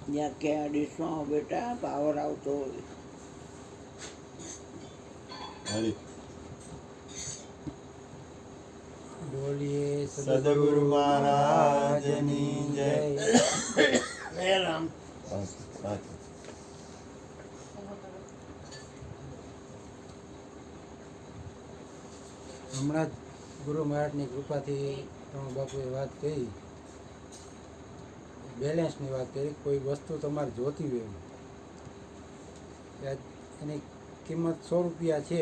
જ્યાં કે ડિશમાં બેટા પાવર આવતો હોય. બોલીએ સદગુરુ મહારાજની જય. હે રામ. હમણાં જ ગુરુ મહારાજની કૃપાથી ત્રણ બાપુએ વાત કરી, બેલેન્સની વાત કરી. કોઈ વસ્તુ તમારે જોતી હોય એની કિંમત 100 રૂપિયા છે,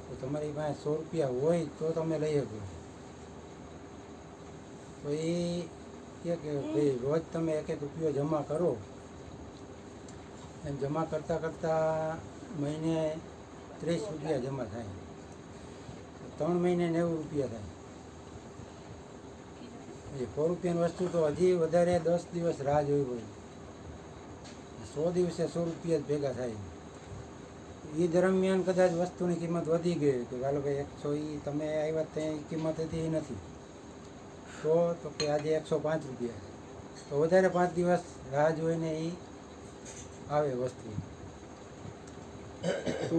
તો તમારી પાસે 100 રૂપિયા હોય તો તમે લઈ શકો. તો એ કે ભાઈ રોજ તમે 1-1 રૂપિયો જમા કરો, એમ જમા કરતાં કરતાં મહિને 30 રૂપિયા જમા થાય, 3 મહિને 90 રૂપિયા થાય. એ 100 રૂપિયાની વસ્તુ તો હજી વધારે 10 દિવસ રાહ જોવી પડે. 100 દિવસે 100 રૂપિયા જ ભેગા થાય. એ દરમિયાન કદાચ વસ્તુની કિંમત વધી ગઈ કે ચાલો ભાઈ 100, એ તમે આવ્યા ત્યાં કિંમત હતી એ નથી, તો કે આજે 105 રૂપિયા, તો વધારે 5 દિવસ રાહ જોઈને એ આવે વસ્તુ. તો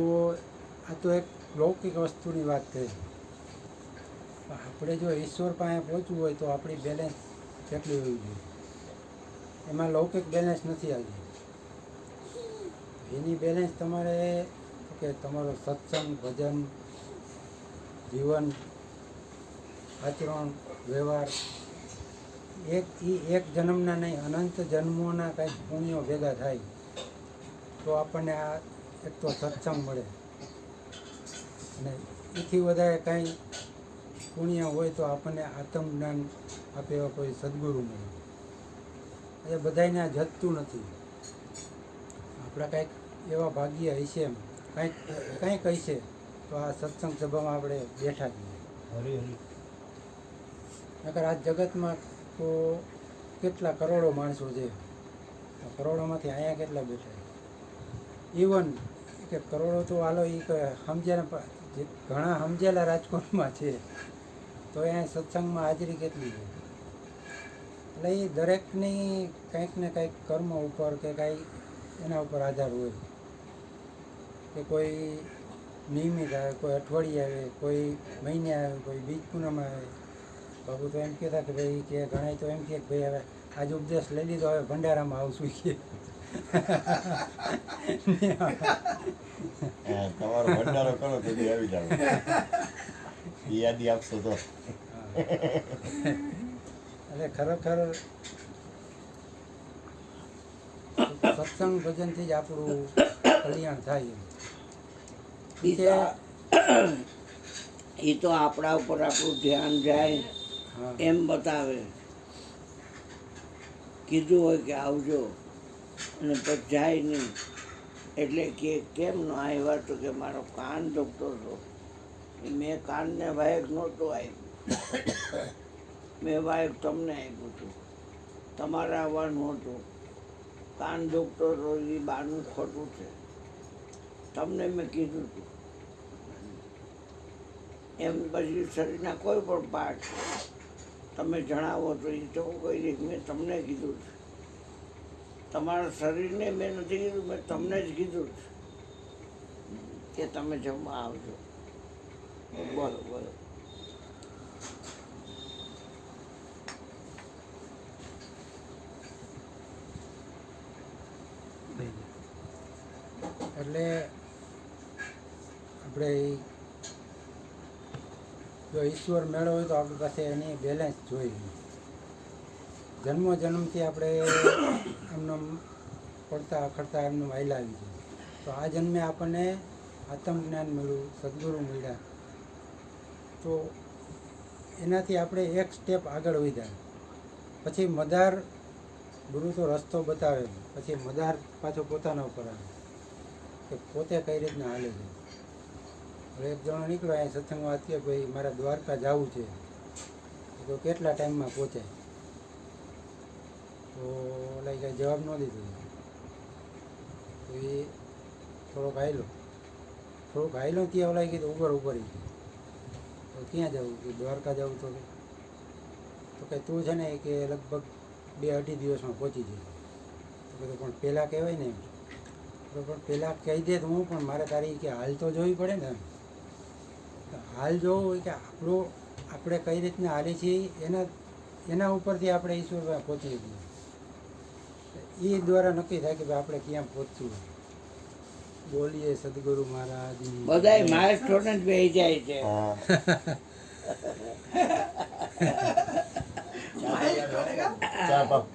આ તો એક લૌકિક વસ્તુની વાત થઈ. આપણે જો ઈશ્વર પાસે પહોંચવું હોય તો આપણી બેલેન્સ કેટલી હોવી જોઈએ. એમાં લૌકિક બેલેન્સ નથી આવી. એની બેલેન્સ તમારે કે તમારો સત્સંગ, ભજન, જીવન, આચરણ, વ્યવહાર, એક જન્મના નહીં, અનંત જન્મોના કંઈક પુણ્યો ભેગા થાય તો આપણને આ એક તો સત્સંગ મળે, અને એથી વધારે કાંઈ પુણ્ય હોય તો આપણને આત્મજ્ઞાન આપે એવા કોઈ સદગુરુ મળે. એ બધાને આ જતું નથી. આપણા કંઈક એવા ભાગ્ય હશે, એમ કંઈક હશે તો આ સત્સંગ સભામાં આપણે બેઠા છીએ. નકર આ જગતમાં તો કેટલા કરોડો માણસો છે, કરોડોમાંથી અહીંયા કેટલા બેઠા. ઇવન કે કરોડો તો હાલો એ સમજ્યા, ઘણા સમજેલા રાજકોટમાં છે, તો અહીંયા સત્સંગમાં હાજરી કેટલી છે. એટલે એ દરેકની કંઈક ને કંઈક કર્મ ઉપર કે કાંઈ એના ઉપર આધાર હોય. કે કોઈ નિયમિત આવે, કોઈ અઠવાડિયે આવે, કોઈ મહિને આવે, કોઈ બીજ પૂનમ આવે. બાબુ તો એમ કહેતા કે ભાઈ કે ઘણા તો એમ કહે કે ભાઈ હવે આજે ઉપદેશ લઈ લીધો, હવે ભંડારામાં આવશું કે. તમારો ભંડારો કરો તો આવી જાવ, યાદી આપશો તો. એટલે ખરેખર સત્સંગ ભજનથી જ આપણું કલ્યાણ થાય. એ તો આપણા ઉપર આપણું ધ્યાન જાય એમ બતાવે. કીધું હોય કે આવજો અને પછી જાય નહીં, એટલે કે કેમ ન આવ્યા, તો કે મારો કાન દુખતો હતો, મેં કાનને વાયક નહોતું આપ્યું, મેં વાયક તમને આપ્યું હતું, તમારે આવવાનું હતું. કાન દુખતો હતો એ બાનું ખોટું છે, તમને મેં કીધું હતું. એમ પછી શરીરના કોઈ પણ પાર્ટ તમે જણાવો તો એ તો હું કહી દઈશ મેં તમને કીધું છે. તમારા શરીરને મેં નથી કીધું, મેં તમને જ કીધું છે કે તમે જમવા આવજો. બોલો બોલો. એટલે આપણે જો ઈશ્વર મેળવો હોય તો આપણી પાસે એની બેલેન્સ જોઈએ. જન્મથી આપણે એમને પડતા અખડતા એમને વાયલા આવી છે, તો આ જન્મે આપણને આત્મજ્ઞાન મળ્યું, સદગુરુ મળ્યા, તો એનાથી આપણે એક સ્ટેપ આગળ વધ્યા. પછી મદાર ગુરુ તો રસ્તો બતાવે, પછી મદાર પાછો પોતાના ઉપર આવે કે પોતે કઈ રીતના હાલે છે. હવે એક જણો નીકળ્યો અહીંયા સત્સંગમાં વાત કે ભાઈ મારે દ્વારકા જવું છે, તો કેટલા ટાઈમમાં પહોંચે? તો ઓલા કંઈ જવાબ ન દીધો. તો એ થોડોક હાયલો ત્યાં ઓલા કીધું ઉપર તો ક્યાં જવું? કે દ્વારકા જવું. તો કે તું છે ને કે લગભગ 2-2.5 દિવસમાં પહોંચી જાય. બધું પણ પહેલાં કહેવાય ને તો પણ પહેલાં કહી દે તો હું પણ મારે તારી કે હાલ તો જોવી પડે ને તો હાલ જોવું હોય કે આપણે કઈ રીતના હાલી છીએ એના ઉપરથી આપણે ઈશ્વર પહોંચીએ છીએ એ દ્વારા નક્કી થાય કે ભાઈ આપણે ક્યાં પહોંચવું. બોલીએ સદગુરુ મહારાજની બધાય મારા સ્ટુડન્ટ બેસી જાય છે. હા ચા પાપ